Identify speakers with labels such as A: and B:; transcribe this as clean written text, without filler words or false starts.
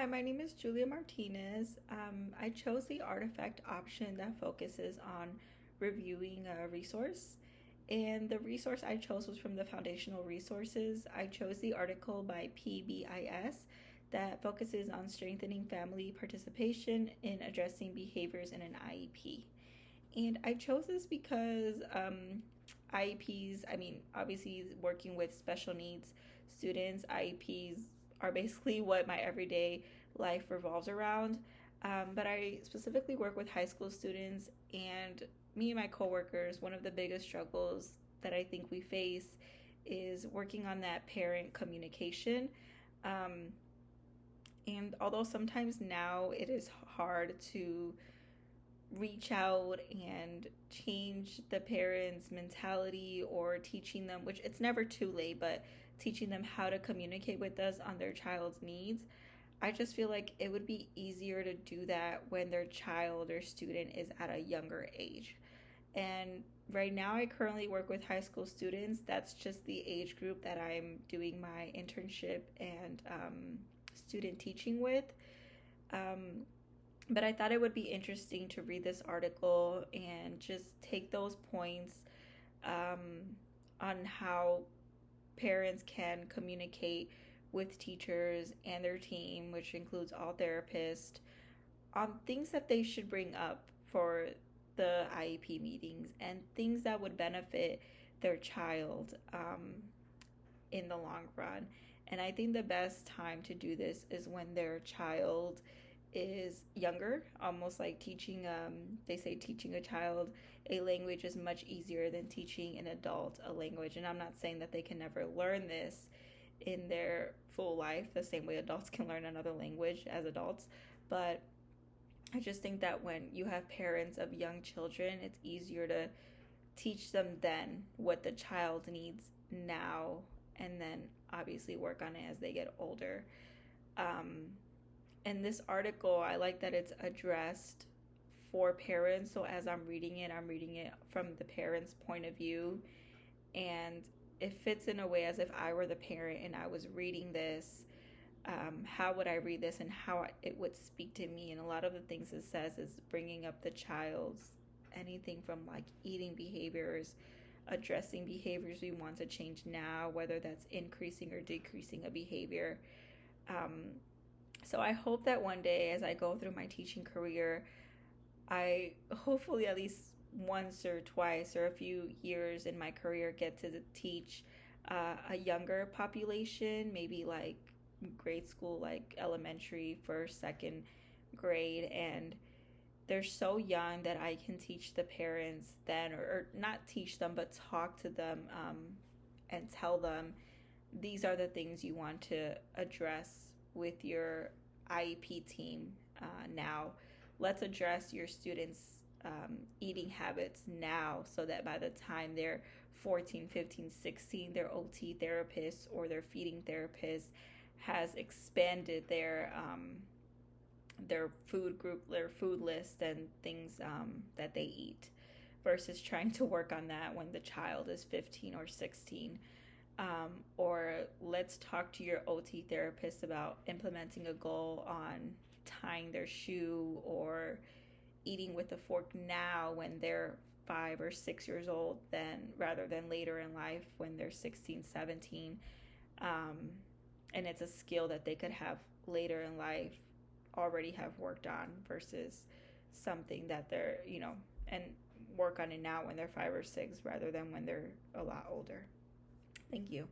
A: Hi, my name is Julia Martinez. I chose the artifact option that focuses on reviewing a resource. And the resource I chose was from the foundational resources. I chose the article by PBIS that focuses on strengthening family participation in addressing behaviors in an IEP. And I chose this because IEPs, obviously working with special needs students, IEPs are basically what my everyday life revolves around. But I specifically work with high school students, and me and my coworkers, one of the biggest struggles that I think we face is working on that parent communication. Um, and although sometimes now it is hard to reach out and change the parents' mentality or teaching them, which it's never too late, but teaching them how to communicate with us on their child's needs. I just feel like it would be easier to do that when their child or student is at a younger age. And right now, I currently work with high school students. That's just the age group that I'm doing my internship and student teaching with. Um, but I thought it would be interesting to read this article and just take those points um, on how parents can communicate with teachers and their team, which includes all therapists, on things that they should bring up for the IEP meetings and things that would benefit their child in the long run. And I think the best time to do this is when their child is younger, almost like teaching, they say teaching a child a language is much easier than teaching an adult a language. And I'm not saying that they can never learn this in their full life the same way adults can learn another language as adults. But I just think that when you have parents of young children, it's easier to teach them then what the child needs now and then obviously work on it as they get older. Um, and this article, I like that it's addressed for parents. So as I'm reading it from the parent's point of view. And it fits in a way as if I were the parent and I was reading this. How would I read this and how it would speak to me? And a lot of the things it says is bringing up the child's anything from like eating behaviors, addressing behaviors we want to change now, whether that's increasing or decreasing a behavior. Um, so I hope that one day as I go through my teaching career, I hopefully at least once or twice or a few years in my career get to teach a younger population, maybe like grade school, like elementary, first, second grade, and they're so young that I can teach the parents then, or not teach them, but talk to them and tell them these are the things you want to address with your IEP team now. Let's address your students' eating habits now so that by the time they're 14, 15, 16, their OT therapist or their feeding therapist has expanded their food group, their food list, and things that they eat, versus trying to work on that when the child is 15 or 16. Or let's talk to your OT therapist about implementing a goal on tying their shoe or eating with a fork now when they're 5 or 6 years old, then rather than later in life when they're 16, 17. And it's a skill that they could have later in life already have worked on versus something that they're, and work on it now when they're 5 or 6 rather than when they're a lot older. Thank you.